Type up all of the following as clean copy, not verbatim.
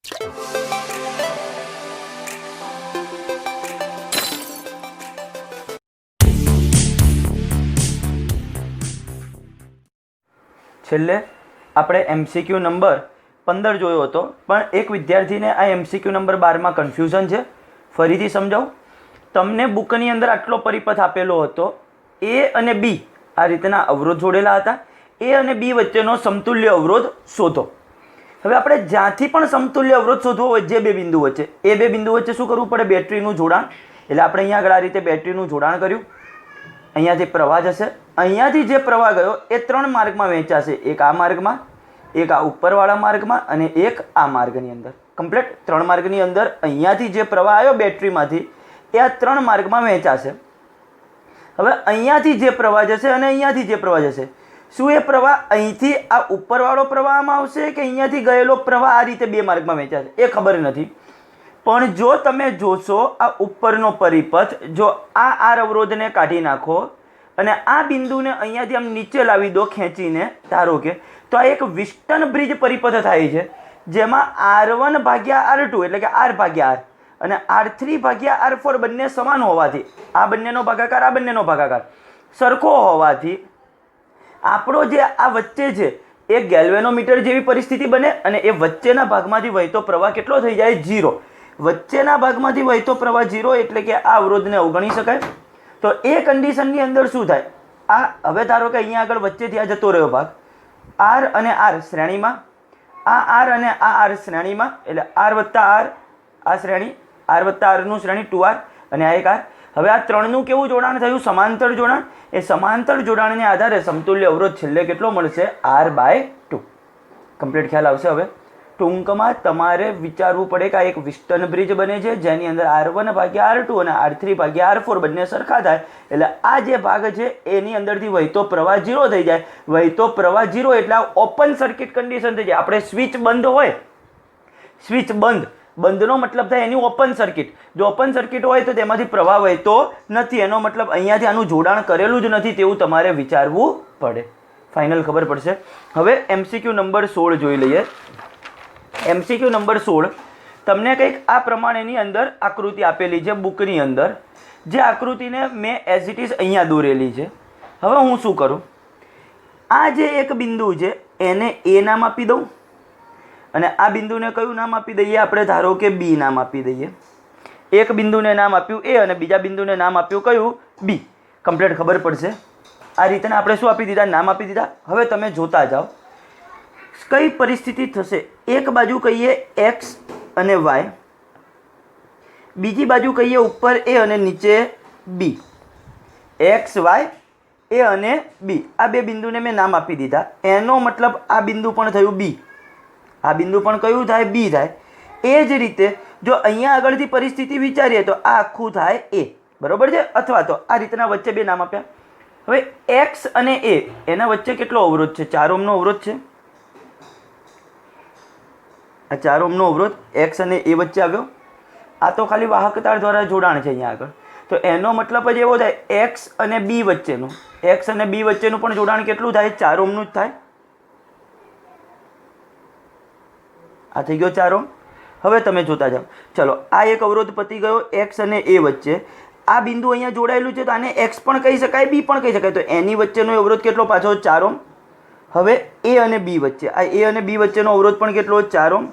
છેલ્લે આપણે MCQ number 15 જોયો હતો, પણ એક વિદ્યાર્થીને આ MCQ નંબર 12માં કન્ફ્યુઝન છે. ફરીથી સમજાવું. તમને બુકની અંદર આટલો પરિપથ આપેલો હતો. A અને B આ રીતના અવરોધ જોડેલા હતા. A અને B વચ્ચેનો સમતુલ્ય અવરોધ શોધો. હવે આપણે જ્યાંથી પણ સમતુલ્ય અવરોધ શોધવો હોય, જે બે બિંદુ વચ્ચે, એ બે બિંદુ વચ્ચે શું કરવું પડે? બેટરીનું જોડાણ. એટલે આપણે અહીંયા આગળ આ રીતે બેટરીનું જોડાણ કર્યું. અહીંયાથી પ્રવાહ જશે. અહીંયાથી જે પ્રવાહ ગયો એ 3 માર્ગમાં વહેંચાશે. એક આ માર્ગમાં, એક આ ઉપરવાળા માર્ગમાં અને એક આ માર્ગની અંદર. કમ્પ્લીટ 3 માર્ગની અંદર અહીંયાથી જે પ્રવાહ આવ્યો બેટરીમાંથી એ આ 3 માર્ગમાં વહેંચાશે. હવે અહીંયાથી જે પ્રવાહ જશે અને અહીંયાથી જે પ્રવાહ જશે, શું એ પ્રવાહ અહીંથી આ ઉપરવાળો પ્રવાહમાં આવશે કે અહીંયાથી ગયેલો પ્રવાહ આ રીતે 2 માર્ગમાં વહેંચાશે? એ ખબર નથી. પણ જો તમે જોશો આ ઉપરનો પરિપથ, જો આ આર અવરોધને કાઢી નાખો અને આ બિંદુને અહીંયાથી આમ નીચે લાવી દો ખેંચીને, ધારો કે, તો આ એક વિસ્ટન બ્રિજ પરિપથ થાય છે, જેમાં R1 ભાગ્યા R2 એટલે કે R ભાગ્યા R અને R3 ભાગ્યા R4 બંને સમાન હોવાથી, આ બંનેનો ભાગાકાર આ બંનેનો ભાગાકાર સરખો હોવાથી આપણો જે આ વચ્ચે છે એ ગેલ્વેનોમીટર જેવી પરિસ્થિતિ બને અને એ વચ્ચેના ભાગમાંથી વહેતો પ્રવાહ કેટલો થઈ જાય? 0. વચ્ચેના ભાગમાંથી વહેતો પ્રવાહ 0 એટલે કે આ અવરોધને અવગણી શકાય. તો એ કન્ડિશનની અંદર શું થાય? આ હવે ધારો કે અહીંયા આગળ વચ્ચેથી આ જતો રહ્યો ભાગ, R અને R શ્રેણીમાં, આ R અને આ R શ્રેણીમાં, એટલે R વત્તા R આ શ્રેણી, R વત્તા R નું શ્રેણી 2R અને આ એક R. હવે આ 3નું કેવું જોડાણ થયું? સમાંતર જોડાણ. એ સમાંતર જોડાણને આધારે સમતુલ્ય અવરોધ છેલ્લે કેટલો મળશે? R/2. કમ્પ્લીટ ખ્યાલ આવશે. હવે ટૂંકમાં તમારે વિચારવું પડે કે આ એક વિસ્ટન બ્રિજ બને છે, જેની અંદર R1 ભાગ્યા R2 અને R3 ભાગ્યા R4 બંને સરખા થાય. એટલે આ જે ભાગ છે એની અંદરથી વહેતો પ્રવાહ 0 થઈ જાય. વહેતો પ્રવાહ 0 એટલે આ ઓપન સર્કિટ કન્ડિશન થઈ જાય. આપણે સ્વિચ બંધ હોય, સ્વિચ બંધનો મતલબ થાય એની ઓપન સર્કિટ. જો ઓપન સર્કિટ હોય તો તેમાંથી પ્રવાહ વહેતો નથી. એનો મતલબ અહીંયાથી આનું જોડાણ કરેલું જ નથી તેવું તમારે વિચારવું પડે. ફાઇનલ ખબર પડશે. હવે MCQ નંબર 16 જોઈ લઈએ. MCQ નંબર 16 તમને કંઈક આ પ્રમાણેની અંદર આકૃતિ આપેલી છે બુકની અંદર. જે આકૃતિને મેં એઝ ઇટ ઇઝ અહીંયા દોરેલી છે. હવે હું શું કરું? આ જે એક બિંદુ છે એને A નામ આપી દઉં અને આ બિંદુને કયું નામ આપી દઈએ? આપણે ધારો કે B નામ આપી દઈએ. એક બિંદુને નામ આપ્યું A અને બીજા બિંદુને નામ આપ્યું કયું? B. કમ્પ્લીટ ખબર પડશે. આ રીતના આપણે શું આપી દીધા? નામ આપી દીધા. હવે તમે જોતા જાઓ કઈ પરિસ્થિતિ થશે. એક બાજુ કહીએ X અને Y, બીજી બાજુ કહીએ ઉપર A અને નીચે B. X, Y, A અને B આ બે બિંદુને મેં નામ આપી દીધા. એનો મતલબ આ બિંદુ પણ થયું B. આ બિંદુ પણ કયું થાય? B થાય. એ જ રીતે જો અહીંયા આગળથી પરિસ્થિતિ વિચારીએ તો આ આખું થાય A. બરોબર છે? અથવા તો આ રીતના વચ્ચે બે નામ આપ્યા. હવે X અને A એના વચ્ચે કેટલો અવરોધ છે? 4 ઓહ્મનો અવરોધ છે. આ 4 ઓહ્મનો અવરોધ X અને A વચ્ચે આવ્યો. આ તો ખાલી વાહક તાર દ્વારા જોડાણ છે અહીંયા આગળ. તો એનો મતલબ જ એવો થાય X અને B વચ્ચેનું, X અને B વચ્ચેનું પણ જોડાણ કેટલું થાય? 4 ઓહ્મનું જ થાય. આ થઈ ગયો 4 ઓહ્મ. હવે તમે જોતા જાઓ. ચલો આ એક અવરોધ પતી ગયો X અને A વચ્ચે. આ બિંદુ અહીંયા જોડાયેલું છે તો આને X પણ કહી શકાય, B પણ કહી શકાય. તો એની વચ્ચેનો અવરોધ કેટલો? પાછો 4 ઓહ્મ. હવે A અને B વચ્ચે, આ A અને B વચ્ચેનો અવરોધ પણ કેટલો? 4 ઓહ્મ.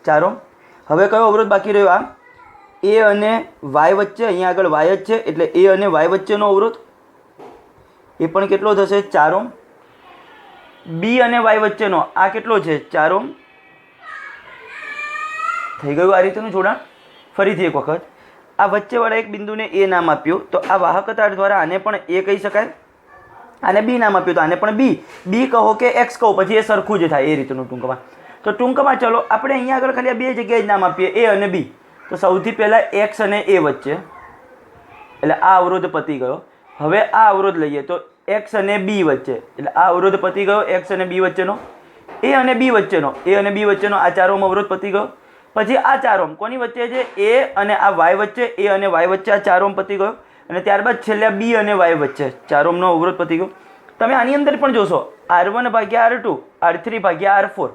4 ઓહ્મ. હવે કયો અવરોધ બાકી રહ્યો? આ A અને Y વચ્ચે. અહીંયા આગળ Y જ છે એટલે A અને Y વચ્ચેનો અવરોધ એ પણ કેટલો થશે? 4 ઓહ્મ. B અને Y વચ્ચેનો આ કેટલો છે? 4 ઓહ્મ. થઈ ગયું આ રીતનું જોડાણ. ફરીથી એક વખત આ વચ્ચેવાળા એક બિંદુને A નામ આપ્યું તો આ વાહક તાર દ્વારા આને પણ A કહી શકાય. આને B નામ આપ્યું તો આને પણ B. B કહો કે X કહો, પછી એ સરખું જ થાય એ રીતનું ટૂંકમાં. તો ટૂંકમાં ચલો આપણે અહીંયા આગળ ખાલી આ બે જગ્યાએ જ નામ આપીએ, A અને B. તો સૌથી પહેલાં X અને A વચ્ચે, એટલે આ અવરોધ પતી ગયો. હવે આ અવરોધ લઈએ તો X અને B વચ્ચે, એટલે આ અવરોધ પતી ગયો X અને B વચ્ચેનો. A અને B વચ્ચેનો, A અને B વચ્ચેનો આ 4 ઓહ્મ અવરોધ પતી ગયો. પછી આ 4 ઓહ્મ કોની વચ્ચે છે? A અને આ Y વચ્ચે, A અને Y વચ્ચે આ 4 ઓહ્મ પતી ગયો. અને ત્યારબાદ છેલ્લે B અને Y વચ્ચે 4 ઓહ્મનો અવરોધ પતી ગયો. તમે આની અંદર પણ જોશો R1 ભાગ્યા R2, R3 ભાગ્યા R4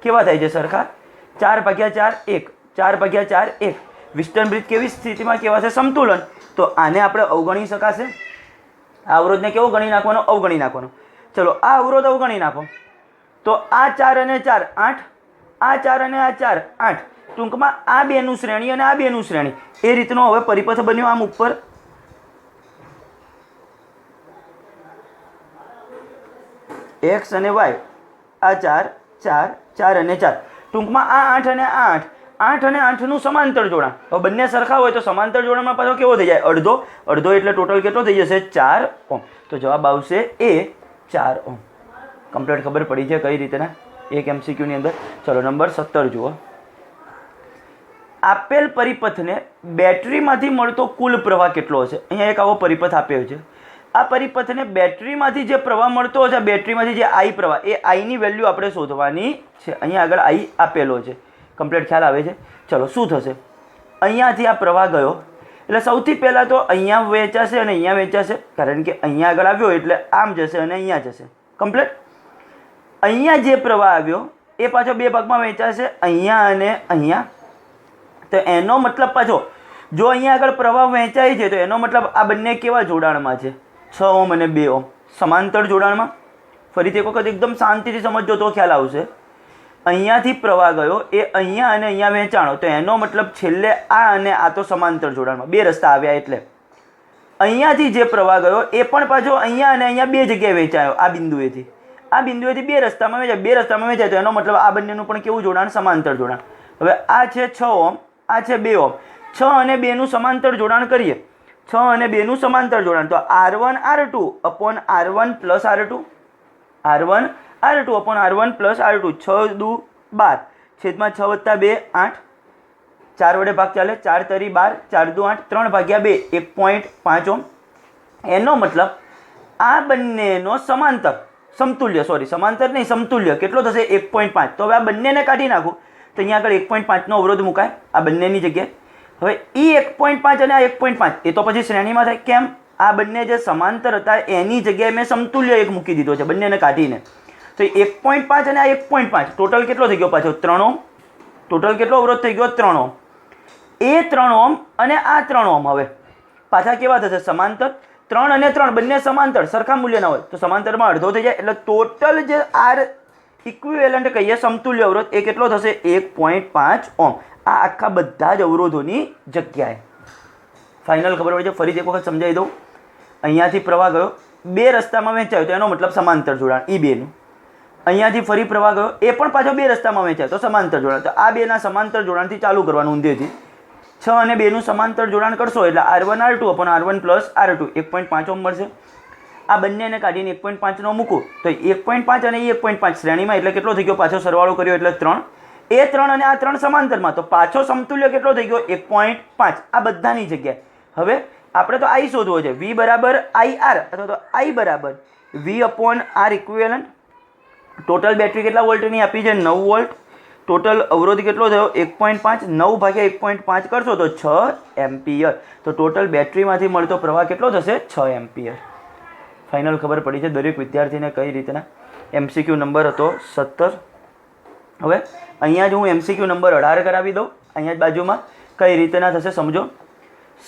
કેવા થાય છે સરખા? 4/4 1, 4/4 1. વિસ્ટર્ન બ્રિજ કેવી સ્થિતિમાં કેવા છે? સમતુલન. તો આને આપણે અવગણી શકાશે? આ અવરોધને કેવો ગણી નાખવાનો? અવગણી નાખવાનો. ચલો આ અવરોધ અવગણી નાખો તો આ 4 અને 4 8, આ 4 અને આ 4 8. ટૂંકમાં આ બેનું શ્રેણી અને આ બેનું શ્રેણી એ રીતનો હવે પરિપથ બન્યો. આમ ઉપર x અને y, આ 4 4 4 અને 4. ટૂંકમાં આ 8 અને આ 8, 8 અને 8નું સમાંતર જોડાણ. હવે બંને સરખા હોય તો સમાંતર જોડાણમાં પાછો કેવો થઈ જાય? અડધો. અડધો એટલે ટોટલ કેટલો થઈ જશે? 4 ઓહ્મ. તો જવાબ આવશે એ 4 ઓહ્મ. કમ્પ્લીટ ખબર પડી છે કઈ રીતના એક MCQ ની અંદર. ચલો નંબર 17 જુઓ. આપેલ પરિપથને બેટરીમાંથી મળતો કુલ પ્રવાહ કેટલો હશે? અહીંયા એક આવો પરિપથ આપ્યો છે. આ પરિપથને બેટરીમાંથી જે પ્રવાહ મળતો હશે, બેટરીમાંથી જે I પ્રવાહ, એ I ની વેલ્યુ આપણે શોધવાની છે. અહીંયા આગળ I આપેલો છે. કમ્પ્લીટ ખ્યાલ આવે છે? ચલો શું થશે? અહીંયાથી આ પ્રવાહ ગયો એટલે સૌથી પહેલાં તો અહીંયા વેચાશે અને અહીંયા વેચાશે, કારણ કે અહીંયા આગળ આવ્યો એટલે આમ જશે અને અહીંયા જશે. કમ્પ્લીટ. અહીંયા જે પ્રવાહ આવ્યો એ પાછો બે ભાગમાં વેચાશે, અહીંયા અને અહીંયા. તો એનો મતલબ પાછો જો અહીંયા આગળ પ્રવાહ વહેંચાય છે તો એનો મતલબ આ બંને કેવા જોડાણમાં છે? 6 ઓહ્મ અને 2 ઓહ્મ સમાંતર જોડાણમાં. ફરીથી એક વખત એકદમ શાંતિથી સમજજો તો ખ્યાલ આવશે. અહીંયાથી પ્રવાહ ગયો એ અહીંયા અને અહીંયા વહેંચાણો, તો એનો મતલબ છેલ્લે આ અને આ તો સમાંતર જોડાણમાં બે રસ્તા આવ્યા. એટલે અહીંયાથી જે પ્રવાહ ગયો એ પણ પાછો અહીંયા અને અહીંયા બે જગ્યાએ વહેંચાયો. આ બિંદુએથી બે રસ્તામાં વેચાય, બે રસ્તામાં વેચાય, તો એનો મતલબ આ બંનેનું પણ કેવું જોડાણ? સમાંતર જોડાણ. હવે આ છે 6 ઓહ્મ, આ છે 2 ઓહ્મ. 6 અને 2 નું સમાંતર જોડાણ કરીએ. 6 અને 2 નું સમાંતર જોડાણ તો R1 R2 upon R1 plus R2, R1 R2 upon R1 plus R2. 6 દુ 12 છેદમાં 6 વત્તા 2 8. 4 વડે ભાગ ચાલે, 4 તરી 12, 4 દુ 8, 3/2 1.5 ઓહ્મ. એનો મતલબ આ બંનેનો સમાંતર સમતુલ્ય, સમાંતર નહીં સમતુલ્ય કેટલો થશે? 1.5. તો હવે આ બંનેને કાઢી નાખું તો અહીંયા આગળ 1.5 નો અવરોધ મુકાય આ બંનેની જગ્યાએ. હવે એ 1.5 અને આ 1.5 એ તો પછી શ્રેણીમાં થાય. કેમ? આ બંને જે સમાંતર હતા એની જગ્યાએ મેં સમતુલ્ય એક મૂકી દીધો છે બંનેને કાઢીને. તો 1.5 અને આ 1.5 ટોટલ કેટલો થઈ ગયો પાછો? 3 ઓહ્મ. ટોટલ કેટલો અવરોધ થઈ ગયો? 3 ઓહ્મ. એ 3 ઓહ્મ અને આ 3 ઓહ્મ હવે પાછા કેવા થશે? સમાંતર. 3 અને 3 બંને સમાંતર સરખા મૂલ્યના હોય તો સમાંતરમાં અડધો થઈ જાય. એટલે ટોટલ જે R ઇક્વિવેલન્ટ કહીએ સમતુલ્ય અવરોધ એ કેટલો થશે? 1.5 ઓહ્મ. આ આખા બધા જ અવરોધોની જગ્યાએ. ફાઇનલ ખબર પડી છે? ફરીથી એક વખત સમજાવી દઉં. અહીંયાથી પ્રવાહ ગયો, બે રસ્તામાં વહેંચાયો તો એનો મતલબ સમાંતર જોડાણ ઈ બેનું. અહીંયાથી ફરી પ્રવાહ ગયો એ પણ પાછો બે રસ્તામાં વહેંચાયો તો સમાંતર જોડાણ. તો આ બેના સમાંતર જોડાણથી ચાલુ કરવાનું ઊંધેથી. 6 અને 2 નું સમાંતર જોડાણ કરશો એટલે R1 R2 upon R1 plus R2 1.5 ohm મળશે. આ બંનેને કાઢીને 1.5 નો મૂકું તો 1.5 અને 1.5 શ્રેણીમાં એટલે કેટલો થઈ ગયો? પાછો સરવાળો કર્યો એટલે 3. એ 3 અને આ 3 સમાંતરમાં તો પાછો સમતુલ્ય કેટલો થઈ ગયો? 1.5. આ બધાની જગ્યાએ હવે આપણે તો I શોધવો છે. V બરાબર IR અથવા તો I બરાબર V upon R equivalent. Total battery કેટલા વોલ્ટની આપી છે? 9 વોલ્ટ. ટોટલ અવરોધ કેટલો થયો? 1.5. 9 ભાગ્યા 1.5 કરશો તો 6 એમ્પિયર. તો ટોટલ બેટરીમાંથી મળતો પ્રવાહ કેટલો થશે? 6 એમ્પિયર. ફાઇનલ ખબર પડી છે દરેક વિદ્યાર્થીને કઈ રીતના. MCQ નંબર હતો 17. હવે અહીંયા જ હું MCQ નંબર 18 કરાવી દઉં. અહીંયા જ બાજુમાં કઈ રીતના થશે સમજો.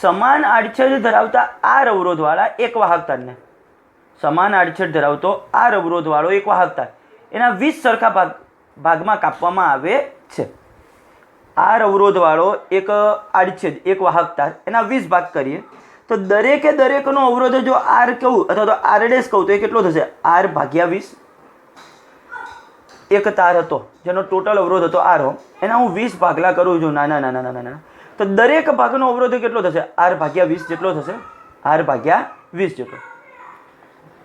સમાન આડછેદ ધરાવતા R અવરોધવાળા એક વાહકતારને, સમાન આડછેદ ધરાવતો R અવરોધવાળો એક વાહકતાર એના 20 સરખા ભાગમાં કાપવામાં આવે છે. R અવરોધવાળો એક આડછેદ એક વાહકતાર એના 20 ભાગ કરીએ તો દરેકનો અવરોધ જો R કહું અથવા તો R ડેશ કહું તો એ કેટલો થશે? R ભાગ્યા 20. એક તાર હતો જેનો ટોટલ અવરોધ હતો R ઓહ્મ, એના હું 20 ભાગલા કરું છું નાના તો દરેક ભાગનો અવરોધ કેટલો થશે? R ભાગ્યા 20 જેટલો થશે. R ભાગ્યા 20 જેટલો.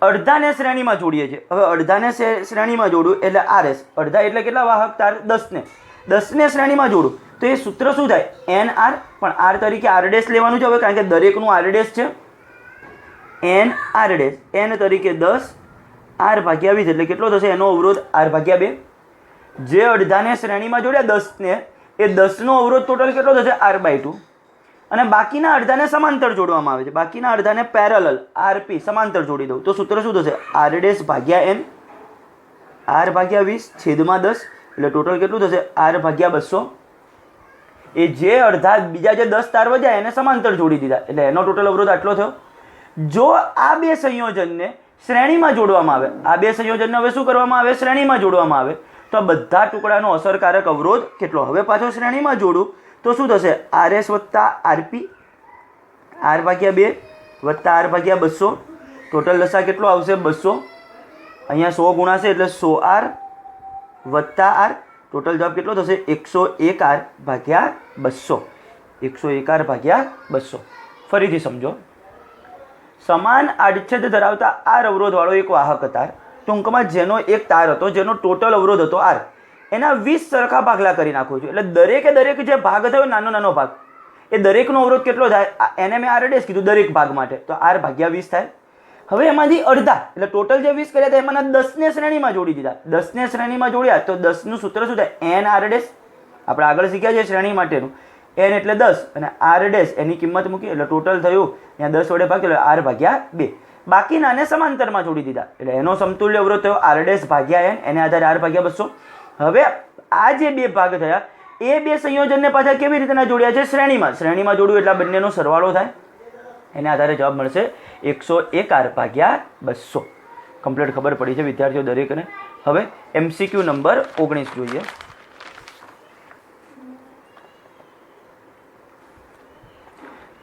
અડધાને શ્રેણીમાં જોડીએ છીએ. હવે અડધાને શ્રેણીમાં જોડું એટલે RS. અડધા એટલે કેટલા વાહક તાર? 10ને શ્રેણીમાં જોડું તો એ સૂત્ર શું થાય? NR. પણ R તરીકે R ડેશ લેવાનું છે હવે કારણ કે દરેકનું R ડેશ છે. NR ડેશ N તરીકે 10 R ભાગ્યા 20 એટલે કેટલો થશે? એનો અવરોધ R ભાગ્યા 2. જે અડધાને શ્રેણીમાં જોડ્યા 10ને એ 10 નો અવરોધ ટોટલ કેટલો થશે? R/2. અને બાકીના અડધાને સમાંતર જોડવામાં આવે છે. બાકીના અડધાને પેરેલલ RP સમાંતર જોડી દઉં તો સૂત્ર શું થશે? R ડેશ ભાગ્યા N. R ભાગ્યા 20 છેદમાં 10. એટલે ટોટલ કેટલું થશે r ભાગ્યા 200. એ જે અડધા બીજા જે 10 તાર વધ્યા એને સમાંતર જોડી દીધા એટલે એનો ટોટલ અવરોધ આટલો થયો. જો આ બે સંયોજનને શ્રેણીમાં જોડવામાં આવે, આ બે સંયોજનને હવે શું કરવામાં આવે, શ્રેણીમાં જોડવામાં આવે, તો આ બધા ટુકડાનો અસરકારક અવરોધ કેટલો. હવે પાછો શ્રેણીમાં જોડું તો શું થશે, RS વત્તા RP, r ભાગ્યા 2 વત્તા r ભાગ્યા 200. ટોટલ લસા કેટલો આવશે 200. અહીંયા 100 ગુણાશે એટલે 100r વત્તા r. ટોટલ જવાબ કેટલો થશે 101r ભાગ્યા 200. 101r ભાગ્યા 200. ફરીથી સમજો, સમાન આડછેદ ધરાવતા r અવરોધવાળો એક વાહક તાર, ટૂંકમાં જેનો એક તાર હતો જેનો ટોટલ અવરોધ હતો r, એના 20 સરખા ભાગલા કરી નાખું છું. એટલે દરેકે દરેક જે ભાગ થયો નાનો નાનો ભાગ, એ દરેકનો અવરોધ કેટલો થાય, એને મેં r' કીધું દરેક ભાગ માટે, તો r ભાગ્યા 20 થાય. હવે એમાંથી અડધા એટલે ટોટલ જે 20 કર્યા હતા એમાંના 10ને શ્રેણીમાં જોડી દીધા. 10ને શ્રેણીમાં જોડ્યા તો 10નું સૂત્ર શું થાય, nr'. આપણે આગળ શીખ્યા છે શ્રેણી માટેનું, n એટલે 10 અને r' એની કિંમત મૂકી એટલે ટોટલ થયું અહીંયા 10 વડે ભાગ એટલે r ભાગ્યા 2. બાકીનાને સમાંતરમાં જોડી દીધા એટલે એનો સમતુલ્ય અવરોધ થયો r' ભાગ્યા n, એને આધારે r ભાગ્યા 200. હવે આ જે બે ભાગ થયા એ બે સંયોજનને પાછા કેવી રીતના જોડ્યા છે, શ્રેણીમાં. શ્રેણીમાં જોડવું એટલે બંનેનો સરવાળો થાય, એને આધારે જવાબ મળશે 101r ભાગ્યા 200. કમ્પ્લીટ ખબર પડી છે વિદ્યાર્થીઓ દરેકને. હવે MCQ નંબર 19 જોઈએ.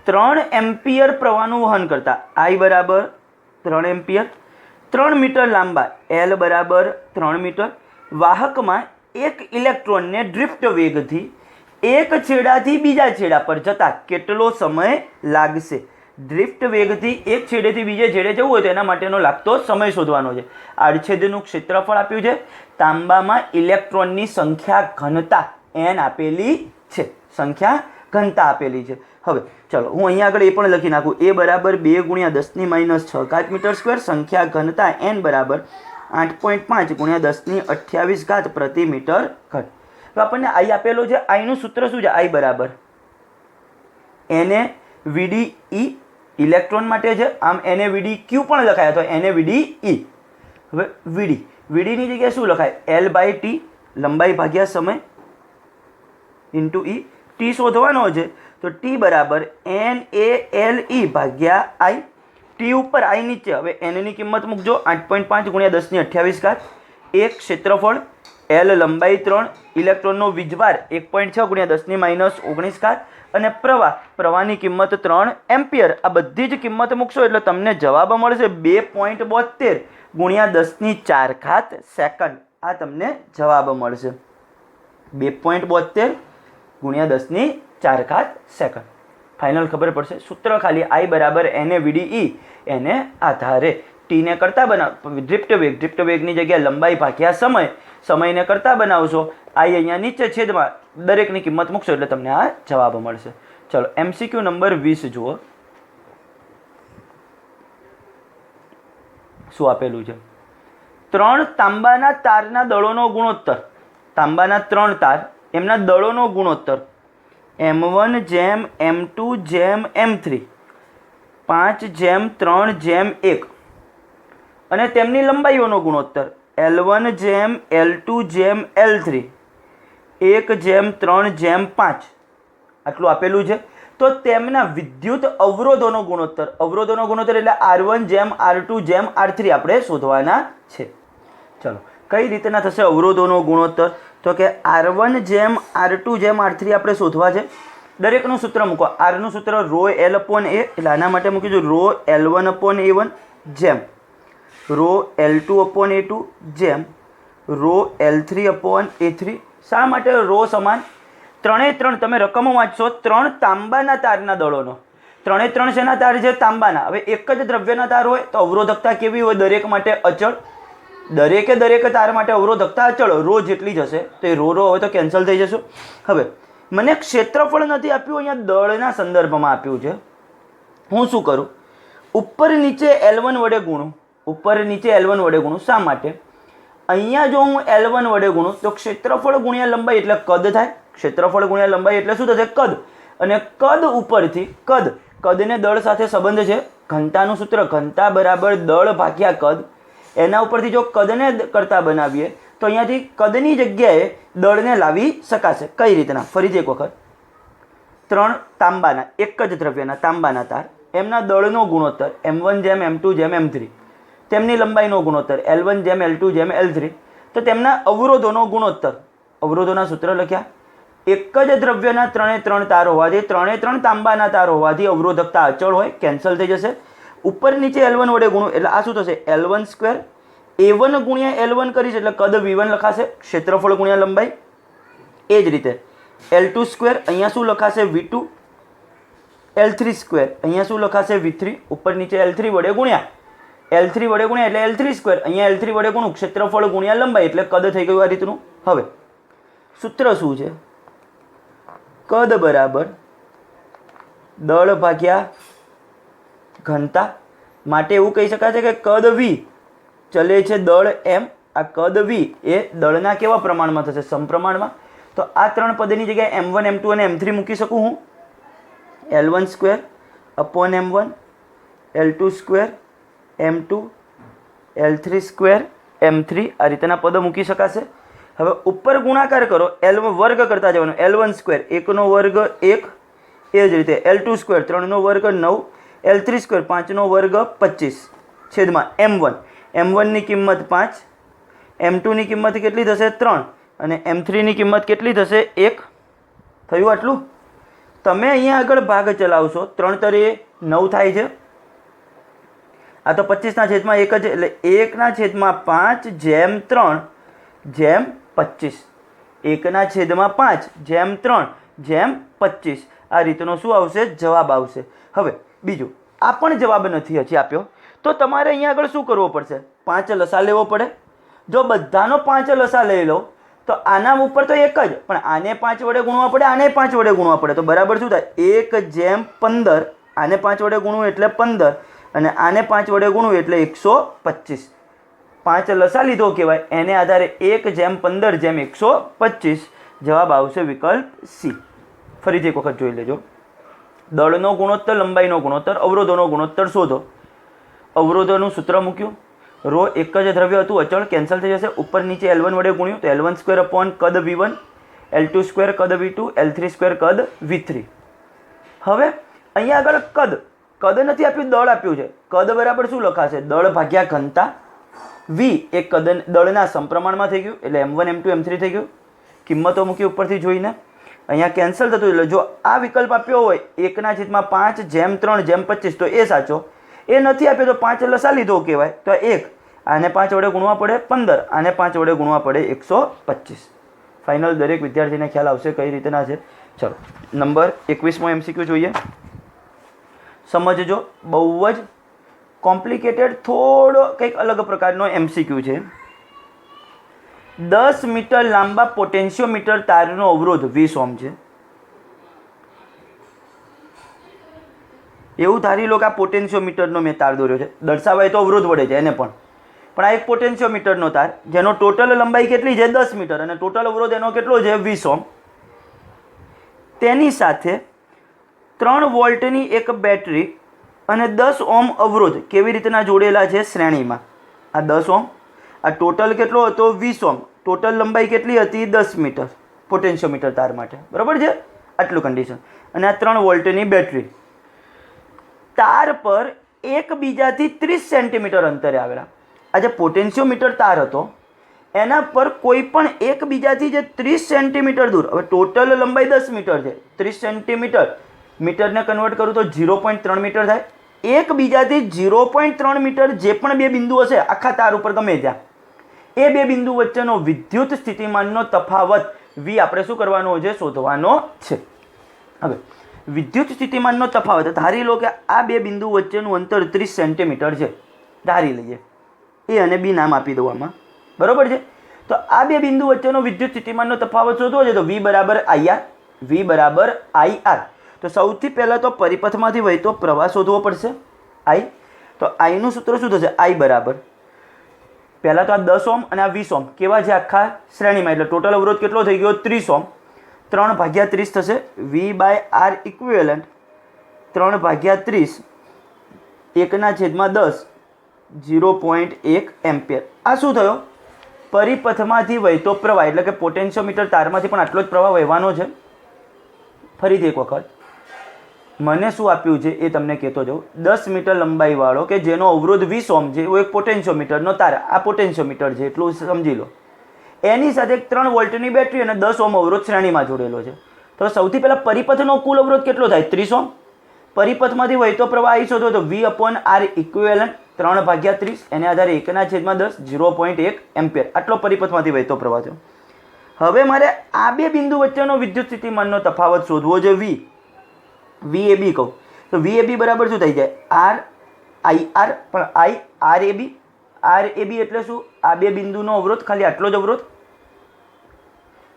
3 એમ્પિયર પ્રવાહનું વહન કરતા I બરાબર 3 એમ્પિયર, 3 મીટર લાંબા L બરાબર 3 મીટર વાહકમાં એક ઇલેક્ટ્રોનને ડ્રિફ્ટ વેગથી એક છેડાથી બીજા છેડા પર જતા કેટલો સમય લાગશે. ડ્રિફ્ટ વેગથી એક છેડેથી બીજે છેડે જવું હોય તો એના માટેનો લાગતો સમય શોધવાનો છે. આડછેદનું ક્ષેત્રફળ આપ્યું છે, તાંબામાં ઇલેક્ટ્રોનની સંખ્યા ઘનતા n આપેલી છે, સંખ્યા ઘનતા આપેલી છે. હવે ચલો હું અહીંયા આગળ એ પણ લખી નાખું, a બરાબર 2 ગુણ્યા 10⁻6 મીટર સ્ક્વેર, સંખ્યા ઘનતા n બરાબર 8.5 ગુણ્યા 10⁻28 પ્રતિ મીટર ઘન. તો આપણને I આપેલો છે, I નું સૂત્ર શું છે, I બરાબર NaVdE ઇલેક્ટ્રોન માટે છે, આમ NaVdQ પણ લખાય તો NaVdE. હવે VD ની જગ્યાએ શું લખાય, L/T લંબાઈ ભાગ્યા સમય ઇન્ટુ E. T શોધવાનો છે તો T બરાબર NaLE ભાગ્યા I. T ઉપર I નીચે, હવે n ની કિંમત મૂકજો 8.5 ગુણ્યા 10⁻28. એક ક્ષેત્રફળ, L લંબાઈ 3, ઇલેક્ટ્રોનનો વીજભાર 1.6 ગુણ્યા 10⁻19 અને પ્રવાહની કિંમત 3 એમ્પિયર. આ બધી જ કિંમત મૂકશો એટલે તમને જવાબ મળશે 2.72 ગુણ્યા 10⁴ સેકન્ડ. આ તમને જવાબ મળશે 2.72 ગુણ્યા 10⁴ સેકન્ડ. ફાઇનલ ખબર પડશે. સૂત્ર ખાલી I બરાબર NaVdE, એને આધારે ટીને કરતા બનાવ ડ્રિફ્ટ વેગની જગ્યાએ લંબાઈ ભાગ્યા સમયને કરતા બનાવશો. I અહીંયા નીચે છેદમાં દરેકની કિંમત મૂકશો એટલે તમને આ જવાબ મળશે. ચલો MCQ નંબર 20 જુઓ. શું આપેલું છે, 3 તાંબાના તારના દળોનો ગુણોત્તર, તાંબાના 3 તાર એમના દળોનો ગુણોત્તર M1 M2 M3 5:3:1 અને તેમની લંબાઈઓનો ગુણોત્તર L1 L2 L3 1:3:5 આટલું આપેલું છે. તો તેમના વિદ્યુત અવરોધોનો ગુણોત્તર એટલે R1 R2 R3 આપણે શોધવાના છે. ચલો કઈ રીતના થશે અવરોધોનો ગુણોત્તર, તો કે R1 R2 R3 આપણે શોધવા છે. દરેકનું સૂત્ર મૂકો. R નું સૂત્ર ρL/A, એટલે આના માટે મૂકીશું ρL1/A1 જેમ ρL2/A2 જેમ ρL3/A3. શા માટે રો સમાન, 3 તમે રકમો વાંચશો, 3 તાંબાના તારના દળોનો, 3 શેના તાર છે, તાંબાના. હવે એક જ દ્રવ્યના તાર હોય તો અવરોધકતા કેવી હોય, દરેક માટે અચળ. દરેક તાર માટે અવરોધકતા અચળ રો જેટલી જ હશે, તો એ રો હવે તો કેન્સલ થઈ જશે. હવે મને ક્ષેત્રફળ નથી આપ્યું, અહીંયા દળના સંદર્ભમાં આપ્યું છે. હું શું કરું, ઉપર નીચે L1 વડે ગુણું. શા માટે, અહીંયા જો હું L1 વડે ગુણું તો ક્ષેત્રફળ ગુણ્યા લંબાઈ એટલે કદ થાય. ક્ષેત્રફળ ગુણ્યા લંબાઈ એટલે શું થશે, કદ. અને કદ ઉપરથી કદને દળ સાથે સંબંધ છે, ઘનતાનું સૂત્ર ઘનતા બરાબર દળ ભાગ્યા કદ. એના ઉપરથી જો કદને કરતા બનાવીએ તો અહીંયાથી કદની જગ્યાએ દળને લાવી શકાશે. કઈ રીતના? ફરીથી એક વખત. 3 તાંબાના એક જ દ્રવ્યના તાંબાના તાર, એમના દળનો ગુણોત્તર m1 જેમ m2 જેમ m3, તેમની લંબાઈનો ગુણોત્તર l1 જેમ l2 જેમ l3, તો તેમના અવરોધોનો ગુણોત્તર, અવરોધોના સૂત્ર લખ્યા. એક જ દ્રવ્યના 3 તાર હોવાથી 3 તાંબાના તાર હોવાથી અવરોધકતા અચળ હોય, કેન્સલ થઈ જશે. ઉપર નીચે L1 વડે ગુણો એટલે આ શું થશે? L1 square. A1 ગુણ્યા L1 કરીશ એટલે કદ V1 લખાશે, ક્ષેત્રફળ ગુણ્યા લંબાઈ. એ જ રીતે L2 સ્ક્વેર, અહીંયા શું લખાશે? V2. L3 સ્ક્વેર, અહીંયા શું લખાશે? V3. ઉપર નીચે L3 વડે ગુણ્યા એટલે L3 સ્ક્વેર, અહીંયા L3 વડે ગુણું, ક્ષેત્રફળ ગુણ્યા લંબાઈ એટલે કદ થઈ ગયું આ રીતનું. હવે સૂત્ર શું છે? કદ બરાબર દળ ભાગ્યા ઘનતા. માટે એવું કહી શકાય છે કે કદ V ચલે છે દળ M. આ કદ V એ દળના કેવા પ્રમાણમાં થશે? સમપ્રમાણમાં. તો આ 3 પદની જગ્યાએ m1 m2 અને m3 મૂકી શકું હું. L1 square upon m1, L2 square m2, L3 square m3, આ રીતના પદ મૂકી શકાશે. હવે ઉપર ગુણાકાર કરો, L1 વર્ગ કરતા જવાનું. L1 સ્ક્વેર 1 નો વર્ગ 1, એ જ રીતે L2 સ્ક્વેર 3 નો વર્ગ 9, L3 સ્ક્વેર 5 નો વર્ગ 25 છેદમાં m1. m1 ની કિંમત 5, m2 ની કિંમત કેટલી થશે? 3, અને m3 ની કિંમત કેટલી થશે? 1. થયું આટલું? તમે અહીંયા આગળ ભાગ ચલાવશો, 3 તરીકે 9 થાય છે. આ તો 25 ના છેદમાં 1 જ, એટલે 1 ના છેદમાં 5 જેમ 3 જેમ 25. 1 ના છેદમાં 5 જેમ 3 જેમ 25. આ રીતનો શું આવશે? જવાબ આવશે. હવે બીજું, આ પણ જવાબ નથી હજી આપ્યો, તો તમારે અહીંયા આગળ શું કરવું પડશે? 5 લસા લેવો પડે. જો બધાનો 5 લસા લઈ લો તો આના ઉપર તો 1 જ, પણ આને 5 વડે ગુણવા પડે, આને 5 વડે ગુણવા પડે. તો બરાબર શું થાય? 1 જેમ 15. આને 5 વડે ગુણવું એટલે 15, અને આને 5 વડે ગુણવું એટલે 125. 5 લસા લીધો કહેવાય, એને આધારે 1 જેમ 15 જેમ 125. જવાબ આવશે વિકલ્પ C. ફરીથી એક વખત જોઈ લેજો. દળનો ગુણોત્તર, લંબાઈનો ગુણોત્તર, અવરોધોનો ગુણોત્તર શોધો. અવરોધોનું સૂત્ર મૂક્યું. રો એક જ દ્રવ્ય હતું, અચળ, કેન્સલ થઈ જશે. ઉપર નીચે L1 વડે ગુણ્યું તો L1 સ્ક્વેર અપોન કદ V1, L2 સ્ક્વેર કદ V2, L3 સ્ક્વેર કદ V3. હવે અહીંયા આગળ કદ નથી આપ્યું, દળ આપ્યું છે. કદ બરાબર શું લખાશે? દળ ભાગ્યા ઘનતા. V એ કદ દળના સમપ્રમાણમાં થઈ ગયું, એટલે m1 m2 m3 થઈ ગયું. કિંમતો મૂકી ઉપરથી જોઈને. અહીંયા કેન્સલ થતું, એટલે જો આ વિકલ્પ આપ્યો હોય 1 ના છેદમાં 5 જેમ 3 જેમ 25 તો એ સાચો. એ નથી આપ્યો તો 5 લસા લીધો કહેવાય, તો 1. આને 5 વડે ગુણવા પડે 15, આને 5 વડે ગુણવા પડે 125. ફાઇનલ દરેક વિદ્યાર્થીને ખ્યાલ આવશે કઈ રીતના છે. ચલો નંબર 21મો MCQ જોઈએ. સમજજો, બહુ જ કોમ્પ્લિકેટેડ, થોડો કંઈક અલગ પ્રકારનો MCQ છે. 10 મીટર લાંબા પોટેન્શિયોમીટર તારનો અવરોધ 20 ઓહ્મ છે. એવું ધારી લો કે આ પોટેન્શિયોમીટરનો મેં તાર દોર્યો છે, દર્શાવાય તો અવરોધ વડે છે એને પણ આ એક પોટેન્શિયોમીટરનો તાર જેનો ટોટલ લંબાઈ કેટલી છે? 10 મીટર, અને ટોટલ અવરોધ એનો કેટલો છે? 20 ઓહ્મ. તેની સાથે 3 વોલ્ટની એક બેટરી અને 10 ઓહ્મ અવરોધ કેવી રીતના જોડેલા છે? શ્રેણીમાં. આ 10 ઓહ્મ, આ ટોટલ કેટલો હતો? 20 ઓહ્મ. ટોટલ લંબાઈ કેટલી હતી? 10 મીટર પોટેન્શિયોમીટર તાર માટે, બરાબર છે? આટલું કન્ડિશન. અને આ 3 વોલ્ટની બેટરી તાર પર એકબીજાથી 30 સેન્ટીમીટર અંતરે આવેલા. આ જે પોટેન્શિયોમીટર તાર હતો એના પર કોઈ પણ એકબીજાથી જે 30 સેન્ટીમીટર દૂર, હવે ટોટલ લંબાઈ 10 મીટર છે, 30 સેન્ટીમીટર મીટરને કન્વર્ટ કરું તો 0.3 મીટર થાય. એકબીજાથી 0.3 મીટર જે પણ બે બિંદુ હશે આખા તાર ઉપર ગમે ત્યાં, એ બે બિંદુ વચ્ચેનો વિદ્યુત સ્થિતિમાનનો તફાવત V આપણે શું કરવાનો છે? શોધવાનો છે. હવે વિદ્યુત સ્થિતિમાનનો તફાવત ધારી લો કે આ બે બિંદુ વચ્ચેનું અંતર 30 સેન્ટીમીટર છે, ધારી લઈએ. A અને B નામ આપી દઉં આમાં, બરાબર છે? તો આ બે બિંદુ વચ્ચેનો વિદ્યુત સ્થિતિમાનનો તફાવત શોધવો છે તો V બરાબર IR. V બરાબર IR. તો સૌથી પહેલાં તો પરિપથમાંથી વહેતો પ્રવાહ શોધવો પડશે, I. તો I નું સૂત્ર શું થશે? I બરાબર પહેલાં તો આ 10 ઓહ્મ અને આ 20 ઓહ્મ કેવા છે? આખા શ્રેણીમાં, એટલે ટોટલ અવરોધ કેટલો થઈ ગયો? 30 ઓહ્મ. 3/30 થશે. V/R equivalent 3/30 1/10 0.1 ampere. આ શું થયો? પરિપથમાંથી વહેતો પ્રવાહ એટલે કે પોટેન્શિયોમીટર તારમાંથી પણ આટલો જ પ્રવાહ વહેવાનો છે. ફરીથી એક વખત મને શું આપ્યું છે એ તમને કહેતો જાઉં. 10 મીટર લંબાઈવાળો કે જેનો અવરોધ 20 ઓહ્મ છે એવો એક પોટેન્શિયોમીટરનો તાર, આ પોટેન્શિયોમીટર છે એટલું સમજી લો. એની સાથે એક 3 વોલ્ટની બેટરી અને 10 ઓહ્મ અવરોધ શ્રેણીમાં જોડેલો છે. તો સૌથી પહેલાં પરિપથનો કુલ અવરોધ કેટલો થાય? 30 ઓહ્મ. પરિપથમાંથી વહેતો પ્રવાહ અહીં શોધો તો V/R ઇક્વિવેલન્ટ 3/30, એને આધારે 1/10 0.1 એમ્પિયર, આટલો પરિપથમાંથી વહેતો પ્રવાહ થયો. હવે મારે આ બે બિંદુ વચ્ચેનો વિદ્યુત સ્થિતિમાનનો તફાવત શોધવો છે. VAB કહું તો VAB બરાબર શું થઈ જાય? RIR, પણ RAB એટલે શું? આ બે બિંદુનો અવરોધ, ખાલી આટલો જ અવરોધ.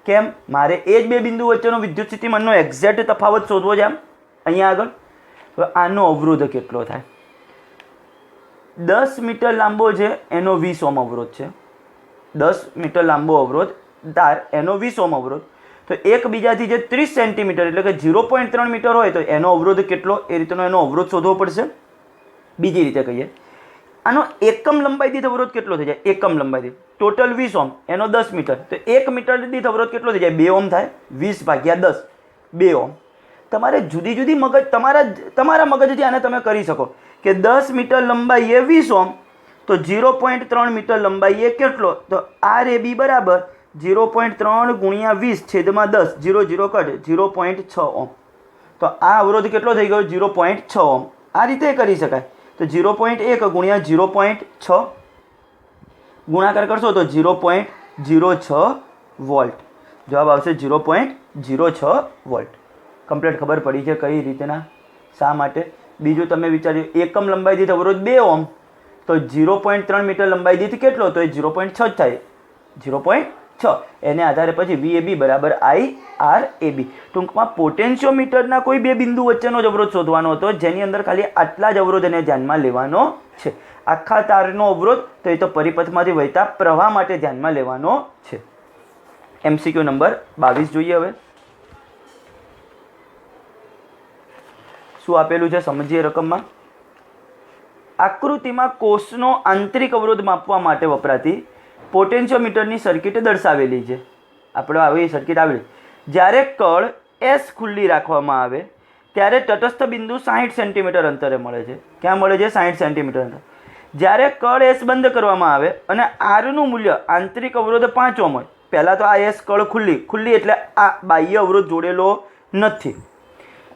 કેમ? મારે એ જ બે બિંદુ વચ્ચેનો વિદ્યુત સ્થિતિમાનનો એક્ઝેક્ટ તફાવત શોધવો છે. આમ અહીંયા આગળ હવે આનો અવરોધ કેટલો થાય? 10 મીટર લાંબો છે એનો 20 ઓહ્મ અવરોધ છે. 10 મીટર લાંબો અવરોધ તાર એનો 20 ઓહ્મ અવરોધ. તો એકબીજાથી જે 30 સેન્ટીમીટર એટલે કે 0.3 મીટર હોય તો એનો અવરોધ કેટલો? એ રીતનો એનો અવરોધ શોધવો પડશે. બીજી રીતે કહીએ, આનો એકમ લંબાઈ દીઠ અવરોધ કેટલો થઈ જાય? એકમ લંબાઈ દીઠ ટોટલ 20 ઓહ્મ, એનો 10 મીટર, તો 1 મીટર દીઠ અવરોધ કેટલો થઈ જાય? 2 ઓહ્મ થાય. 20/10 2 ઓહ્મ. તમારે જુદી જુદી મગજ તમારા મગજથી આને તમે કરી શકો કે 10 મીટર લંબાઈ એ 20 ઓહ્મ, તો 0.3 મીટર લંબાઈ એ કેટલો? તો RAB બરાબર 0.3 ગુણ્યા 20/10, 0 0 કટ 0.6 ઓહ્મ. તો આ અવરોધ કેટલો થઈ ગયો? 0.6 ઓહ્મ. આ રીતે કરી શકાય. તો 0.1 ગુણ્યા 0.6 ગુણાકાર કરશો તો 0.06 વોલ્ટ. જવાબ આવશે 0.06 વોલ્ટ. કમ્પ્લીટ ખબર પડી છે કઈ રીતના, શા માટે. બીજું તમે વિચાર્યું, એકમ લંબાઈ દીઠ અવરોધ 2 ઓહ્મ, તો 0.3 મીટર લંબાઈ દીઠ કેટલો? તો એ 0.6 થાય. 0.6 એને આધારે પછી VAB બરાબર IRAB. ટૂંકમાં પોટેન્શિયોમીટરના કોઈ બે બિંદુ વચ્ચેનો જ અવરોધ શોધવાનો હતો, જેની અંદર ખાલી આટલા જ અવરોધને ધ્યાનમાં લેવાનો છે. આખા તારનો અવરોધ તો એ તો પરિપથમાંથી વહેતા પ્રવાહ માટે ધ્યાનમાં લેવાનો છે. MCQ નંબર 22 જોઈએ. હવે શું આપેલું છે સમજીએ. રકમમાં આકૃતિમાં કોષનો આંતરિક અવરોધ માપવા માટે વપરાતી પોટેન્શિયોમીટરની સર્કિટ દર્શાવેલી છે. આપણે આવી સર્કિટ આવેલી. જ્યારે કળ S ખુલ્લી રાખવામાં આવે ત્યારે તટસ્થ બિંદુ 60 સેન્ટીમીટર અંતરે મળે છે. ક્યાં મળે છે? 60 સેન્ટીમીટર અંતર. જ્યારે કળ S બંધ કરવામાં આવે અને Rનું મૂલ્ય આંતરિક અવરોધ 5 ઓહ્મ હોય, પહેલાં તો આ S કળ ખુલ્લી એટલે આ બાહ્ય અવરોધ જોડેલો નથી,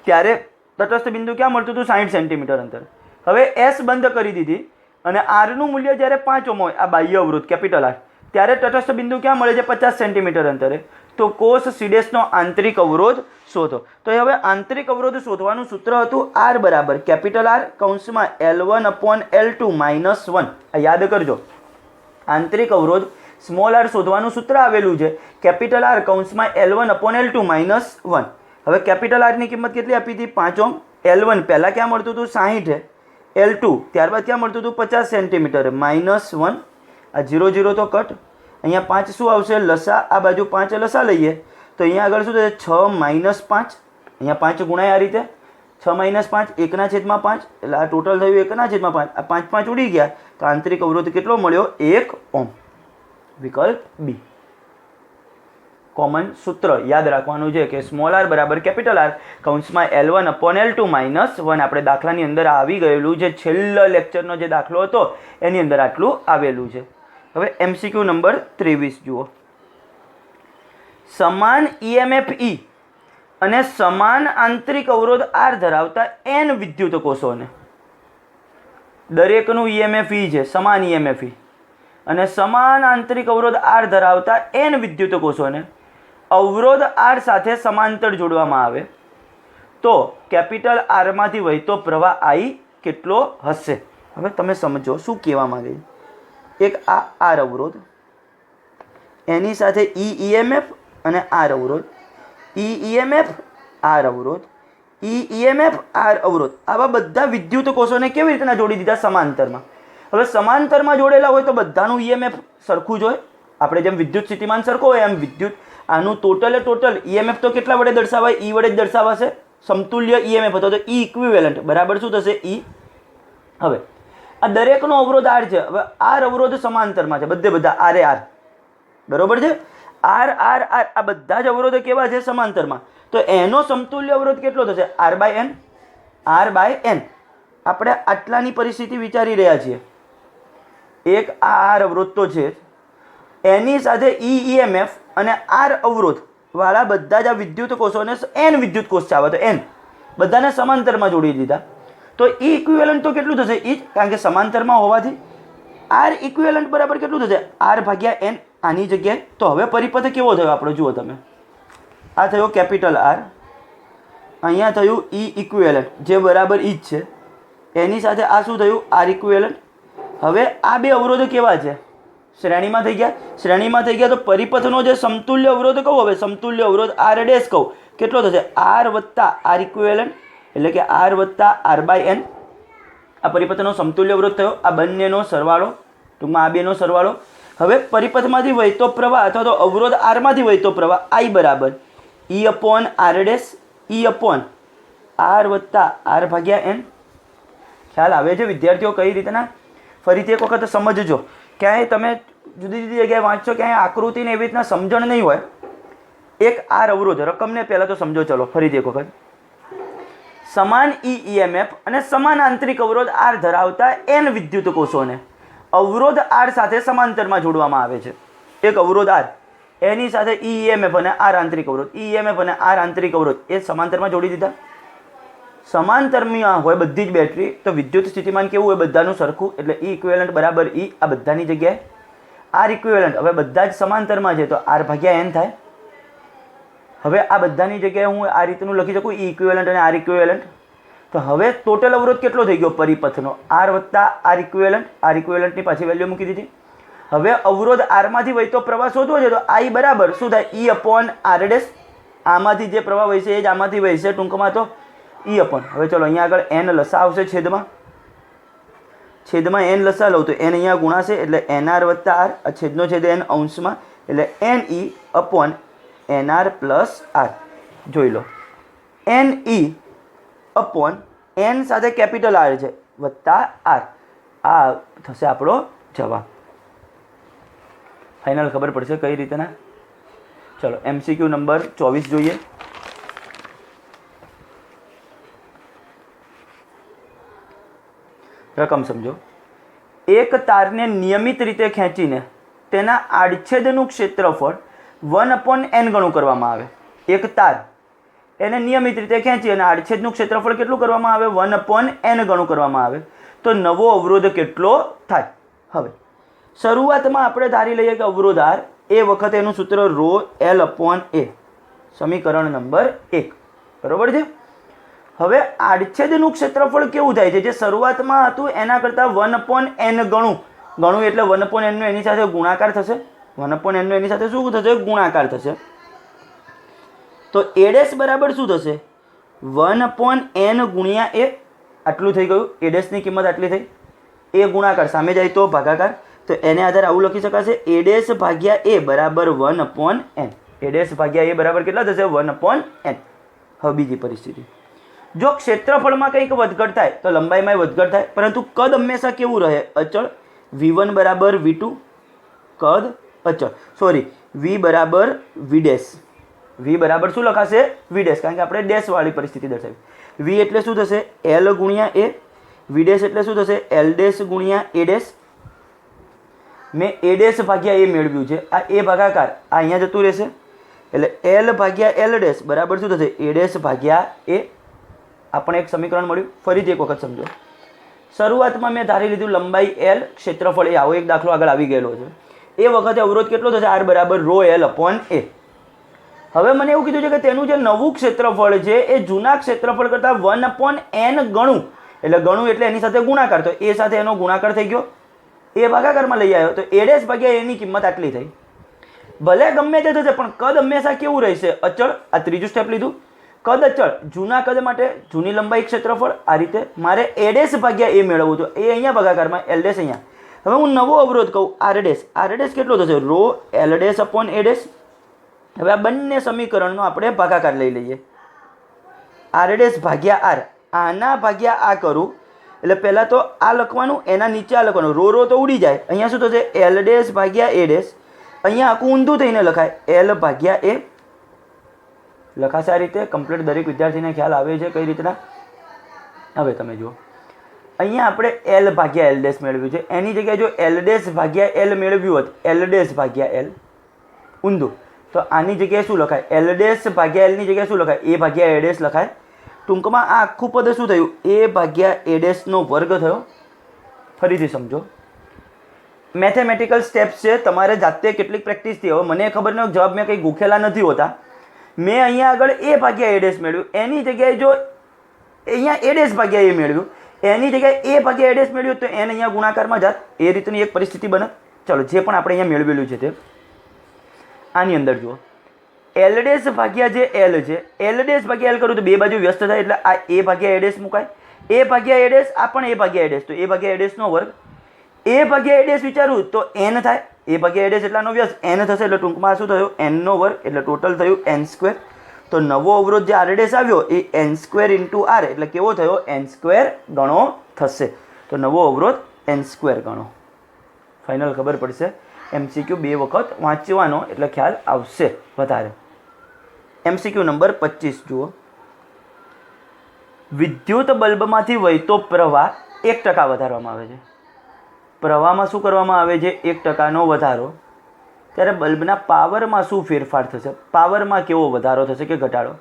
ત્યારે તટસ્થ બિંદુ ક્યાં મળતું હતું? 60 સેન્ટીમીટર અંતર. હવે S બંધ કરી દીધી અને Rનું મૂલ્ય જ્યારે 5 ઓહ્મ હોય, આ બાહ્ય અવરોધ કેપિટલ R, ત્યારે તટસ્થ બિંદુ ક્યાં મળે છે? 50 સેન્ટીમીટર અંતરે. તો કોષ C' નો આંતરિક અવરોધ શોધો. તો હવે આંતરિક અવરોધ શોધવાનું સૂત્ર હતું R બરાબર કેપિટલ R કૌંસમાં L1/L2 -1. આ યાદ કરજો. આંતરિક અવરોધ સ્મોલ r શોધવાનું સૂત્ર આવેલું છે કેપિટલ R કૌંસમાં L1/L2 -1. હવે કેપિટલ R ની કિંમત કેટલી આપી હતી? 5 ઓહ્મ. L1 પહેલાં ક્યાં મળતું હતું? 60. L2 ત્યારબાદ ક્યાં મળતું હતું? 50 સેન્ટીમીટર -1. આ 0 0 તો કટ. અહીંયા 5 શું આવશે? લસા. આ બાજુ 5 લસા લઈએ તો અહીંયા આગળ શું થશે? 6 - 5. અહીંયા 5 ગુણાય આ રીતે 6 - 5 1/5, એટલે આ ટોટલ થયું 1/5. આ 5 5 ઉડી ગયા તો આંતરિક અવરોધ કેટલો મળ્યો? 1 ઓહ્મ. વિકલ્પ બી. કોમન સૂત્ર યાદ રાખવાનું છે કે સ્મોલ r બરાબર કેપિટલ R કૌંસમાં L1/L2 -1. આપણે દાખલાની અંદર આવી ગયેલું છે, છેલ્લા લેક્ચરનો જે દાખલો હતો એની અંદર આટલું આવેલું છે. હવે MCQ નંબર 23 જુઓ. સમાન EMF E અને સમાન આંતરિક અવરોધ R ધરાવતા n વિદ્યુત કોષોને, દરેકનું EMF E છે, સમાન EMF E, અને સમાન આંતરિક અવરોધ R ધરાવતા n વિદ્યુત કોષોને અવરોધ R સાથે સમાંતર જોડવામાં આવે તો કેપિટલ R માંથી વહેતો પ્રવાહ I કેટલો હશે? હવે તમે સમજો શું કહેવા માંગે છે. એક આ R અવરોધ, એની સાથે EMF અને R અવરોધ, EMF R અવરોધ, EMF R અવરોધ, આવા બધા વિદ્યુત કોષોને કેવી રીતના જોડી દીધા? સમાંતરમાં. હવે સમાંતરમાં જોડેલા હોય તો બધાનું EMF સરખું જ હોય. આપણે જેમ વિદ્યુત સ્થિતિમાન સરખો હોય એમ વિદ્યુત આનું ટોટલ EMF તો કેટલા વડે દર્શાવાય? E વડે જ દર્શાવાશે. સમતુલ્ય EMF હતો તો E ઇક્વિવેલન્ટ બરાબર શું થશે? E. હવે આ દરેકનો અવરોધ R છે. હવે R અવરોધ સમાંતરમાં છે, બધા R. બરોબર છે. આર આર આર આ બધા જ અવરોધો કેવા છે? સમાંતરમાં. તો એનો સમતુલ્ય અવરોધ કેટલો થશે? R by N. R by N. આપણે આટલાની પરિસ્થિતિ વિચારી રહ્યા છીએ. એક આર અવરોધ તો છે, એની સાથે ઈએમએફ અને આર અવરોધ વાળા બધા જ આ વિદ્યુત કોષોને એન વિદ્યુત કોષ છે, તો એન બધાને સમાંતરમાં જોડી દીધા. તો ઈ ઇક્વિવેલન્ટ તો કેટલું થશે? ઈ કારણ કે સમાંતરમાં હોવાથી આર ઇક્વિવેલન્ટ બરાબર કેટલું થશે? આર ભાગ્યા એન આની જગ્યાએ. તો હવે પરિપથ કેવો થયો આપણો જુઓ તમે. આ થયો કેપિટલ આર, અહીંયા થયું ઈ ઇક્વિવેલન્ટ જે બરાબર ઈ જ છે, એની સાથે આ શું થયું? R equivalent. હવે આ બે અવરોધો કેવા છે? શ્રેણીમાં થઈ ગયા. શ્રેણીમાં થઈ ગયા તો પરિપથનો જે સમતુલ્ય અવરોધ કહું, હવે સમતુલ્ય અવરોધ આર ડેશ કહું, કેટલો થશે? આર વત્તા આર ઇક્વિવેલન્ટ, એટલે કે આર વત્તા આર બાય એન. આ પરિપથનો સમતુલ્ય અવરોધ થયો. આ બંનેનો સરવાળો, ટૂંકમાં આ બેનો સરવાળો. હવે પરિપથમાંથી વહેતો પ્રવાહ અથવા તો અવરોધ આરમાંથી વહેતો પ્રવાહ આઈ બરાબર ઈ upon are dash E upon R વત્તા આર ભાગ્યા એન. ખ્યાલ આવે છે વિદ્યાર્થીઓ કઈ રીતના? ફરીથી એક વખત સમજજો. ક્યાંય તમે જુદી જુદી જગ્યાએ વાંચશો, ક્યાંય આકૃતિને એવી રીતના સમજણ નહીં હોય. એક આર અવરોધ, રકમને પહેલાં તો સમજો. ચલો ફરીથી એક વખત. સમાન ઈએમએફ અને સમાન આંતરિક અવરોધ આર ધરાવતા એન વિદ્યુત કોષોને અવરોધ આર સાથે સમાંતરમાં જોડવામાં આવે છે. એક અવરોધ આર, એની સાથે ઈએમએફ અને આર આંતરિક અવરોધ, ઈએમએફ અને આર આંતરિક અવરોધ એ સમાંતરમાં જોડી દીધા. સમાંતરમાં હોય બધી જ બેટરી, તો વિદ્યુત સ્થિતિમાન કેવું હોય? બધાનું સરખું. એટલે ઈ ઇક્વિવેલન્ટ બરાબર ઈ આ બધાની જગ્યાએ. આર ઇક્વિવેલન્ટ હવે બધા જ સમાંતરમાં છે, તો આર ભાગ્યા એન થાય. હવે આ બધાની જગ્યાએ હું આ રીતનું લખી શકું, ઈ ઇક્વિવેલન્ટ અને આર ઇક્વિવેલન્ટ. તો હવે ટોટલ અવરોધ કેટલો થઈ ગયો પરિપથનો? આર વત્તા આર ઇક્વિવેલન્ટ. આર ઇક્વિવેલન્ટની પાછી વેલ્યુ મૂકી દીધી. હવે અવરોધ આરમાંથી વહેતો પ્રવાહ શોધવો છે, તો આઈ બરાબર શું થાય? ઈ અપોન આર ડેશ. આમાંથી જે પ્રવાહ વહેશે એ જ આમાંથી વહેશે, ટૂંકમાં તો ઈ અપોન. હવે ચલો અહીંયા આગળ એન લસા આવશે છેદમાં. છેદમાં એન લસા લઉં તો એન અહીંયા ગુણાશે, એટલે એન આર વત્તા આર. આ છેદનો છેદ એન અંશમાં, એટલે N E upon N R plus R. જોઈ લો, એન ઈ અપોન એન સાથે કેપિટલ આર છે વત્તા આર. આ થશે આપણો જવાબ. ફાઇનલ ખબર પડશે કઈ રીતના? ચલો MCQ નંબર 24 જોઈએ. રકમ સમજો. એક તારને નિયમિત રીતે ખેંચીને તેના આડછેદનું ક્ષેત્રફળ 1/n ગણું કરવામાં આવે. એક તાર એને નિયમિત રીતે ખેંચી અને આડછેદનું ક્ષેત્રફળ કેટલું કરવામાં આવે? 1/n ગણું કરવામાં આવે. તો નવો અવરોધ કેટલો થાય? હવે શરૂઆતમાં આપણે ધારી લઈએ કે અવરોધ આર, એ વખતે એનું સૂત્ર ρ L/A, સમીકરણ નંબર 1. બરોબર છે. હવે આડછેદનું ક્ષેત્રફળ કેવું થાય છે? જે શરૂઆતમાં હતું એના કરતાં 1/n ગણું. ગણું એટલે 1/n નો એની સાથે ગુણાકાર થશે. 1/n નો એની સાથે શું થશે? ગુણાકાર થશે. તો a ડેશ બરાબર શું થશે? 1/n ગુણ્યા a. આટલું થઈ ગયું. a ડેશની કિંમત આટલી થઈ. a ગુણાકાર સામે જાય તો ભાગાકાર, તો એને આધારે આવું લખી શકાશે a ડેશ ભાગ્યા a બરાબર 1/n. a ડેશ ભાગ્યા a બરાબર કેટલા થશે? 1/n. હવે બીજી પરિસ્થિતિ, જો ક્ષેત્રફળમાં કંઈક વધઘટ થાય તો લંબાઈમાં વધઘટ થાય, પરંતુ કદ હંમેશા કેવું રહે? અચળ. v1 બરાબર v2, કદ અચળ. સોરી, v બરાબર v ડેશ. v બરાબર શું લખાશે? v ડેશ, કારણ કે આપણે ડેશ વાળી પરિસ્થિતિ દર્શાવી. v એટલે શું થશે? l ગુણ્યા a. v ડેશ એટલે શું થશે? l ડેશ ગુણ્યા a ડેશ. મેં a ડેશ ભાગ્યા a મેળવ્યું છે. આ a ભાગાકાર આ અહીંયા જતું રહેશે, એટલે l ભાગ્યા l ડેશ બરાબર શું થશે? a ડેશ ભાગ્યા a. આપણે એક સમીકરણ મળ્યું. ફરીથી એક વખત સમજો. શરૂઆતમાં મેં ધારી લીધું લંબાઈ l, ક્ષેત્રફળ a. આવો એક દાખલો આગળ આવી ગયેલો છે. એ વખતે અવરોધ કેટલો થશે? r બરાબર ρ L/A. હવે મને એવું કીધું છે કે તેનું જે નવું ક્ષેત્રફળ છે એ જૂના ક્ષેત્રફળ કરતાં 1/n ગણું, એટલે ગણું એટલે એની સાથે ગુણાકાર. તો એ સાથે એનો ગુણાકાર થઈ ગયો, એ ભાગાકારમાં લઈ આવ્યો, તો a ડેશ ભાગ્યા એની કિંમત આટલી થઈ. ભલે ગમે તે થશે પણ કદ હંમેશા કેવું રહેશે? અચળ. આ ત્રીજું સ્ટેપ લીધું. કદ અચળ. જૂના કદ માટે જૂની લંબાઈ ક્ષેત્રફળ આ રીતે. મારે a ડેશ ભાગ્યા a મેળવવું, તો એ અહીંયા ભાગાકારમાં, l ડેશ અહીંયા. હવે હું નવો અવરોધ કહું r ડેશ. r ડેશ કેટલો થશે? ρ L dash upon a dash. હવે આ બંને સમીકરણનો આપણે ભાગાકાર લઈ લઈએ. r ડેશ ભાગ્યા r, આના ભાગ્યા આ કરું એટલે પહેલાં તો આ લખવાનું, એના નીચે આ લખવાનું. રો તો ઉડી જાય. અહીંયા શું થશે? l ડેશ ભાગ્યા a ડેશ. અહીંયા આખું ઊંધું થઈને લખાય, એલ ભાગ્યા એ લખાશે આ રીતે. કમ્પ્લીટ દરેક વિદ્યાર્થીને ખ્યાલ આવે છે કઈ રીતના. હવે તમે જુઓ, અહીંયા આપણે એલ ભાગ્યા એલ ડેશ મેળવ્યું છે, એની જગ્યાએ જો એલ ડેશ ભાગ્યા એલ મેળવ્યું હોત, એલ ડેશ ભાગ્યા એલ ઊંધું, તો આની જગ્યાએ શું લખાય? એલ ડેશ ભાગ્યા એલની જગ્યાએ શું લખાય? એ ભાગ્યા એ ડેશ લખાય. ટૂંકમાં આ આખું પદ શું થયું? એ ભાગ્યા એ ડેશનો વર્ગ થયો. ફરીથી સમજો, મેથેમેટિકલ સ્ટેપ્સ છે, તમારે જાતે કેટલીક પ્રેક્ટિસ થઈ. હવે મને ખબર નહીં, જવાબ મેં કંઈ ગોખેલા નથી હોતા. મેં અહીંયા આગળ એ ભાગ્યા એ ડેશ મેળવ્યું, એની જગ્યાએ જો અહીંયા એ ડેશ ભાગ્યા એ મેળવ્યું, એની જગ્યાએ એ ભાગ્યા એ ડેશ મેળવ્યું, તો એને અહીંયા ગુણાકારમાં જાત. એ રીતની એક પરિસ્થિતિ બને. ચલો, જે પણ આપણે અહીંયા મેળવેલું છે તે આની અંદર જુઓ, એલ ડેશ ભાગ્યા જે એલ છે, એલ ડેશ ભાગ્યા એલ કરું તો બે બાજુ વ્યસ્ત થાય, એટલે આ એ ભાગ્યા એ ડેશ મુકાય. એ ભાગ્યા એ ડેશ, આ પણ એ ભાગ્યા એ ડેશ, તો એ ભાગ્યા એ ડેશનો વર્ગ. એ ભાગ્યા એ ડેશ વિચારું તો એન થાય. એ ભાગ્યા એ ડેશ એટલાનો વ્યસ્ત એન થશે, એટલે ટૂંકમાં શું થયું? એનનો વર્ગ, એટલે ટોટલ થયું એન સ્ક્વેર. તો નવો અવરોધ જે આર ડેશ આવ્યો A N square into R, એટલે કેવો થયો? એન સ્ક્વેર ગણો થશે. તો નવો અવરોધ એન સ્ક્વેર ગણો. ફાઇનલ ખબર પડશે. એમસીક્યુ 2 વખત વાંચવાનો એટલે ખ્યાલ આવશે વધારે. એમસીક્યુ નંબર 25 જુઓ, વિદ્યુત બલ્બમાંથી વહેતો પ્રવાહ 1% વધારવામાં આવે છે. પ્રવાહમાં શું કરવામાં આવે છે? 1%નો વધારો. ત્યારે બલ્બના પાવરમાં શું ફેરફાર થશે? પાવરમાં કેવો વધારો થશે કે ઘટાડો?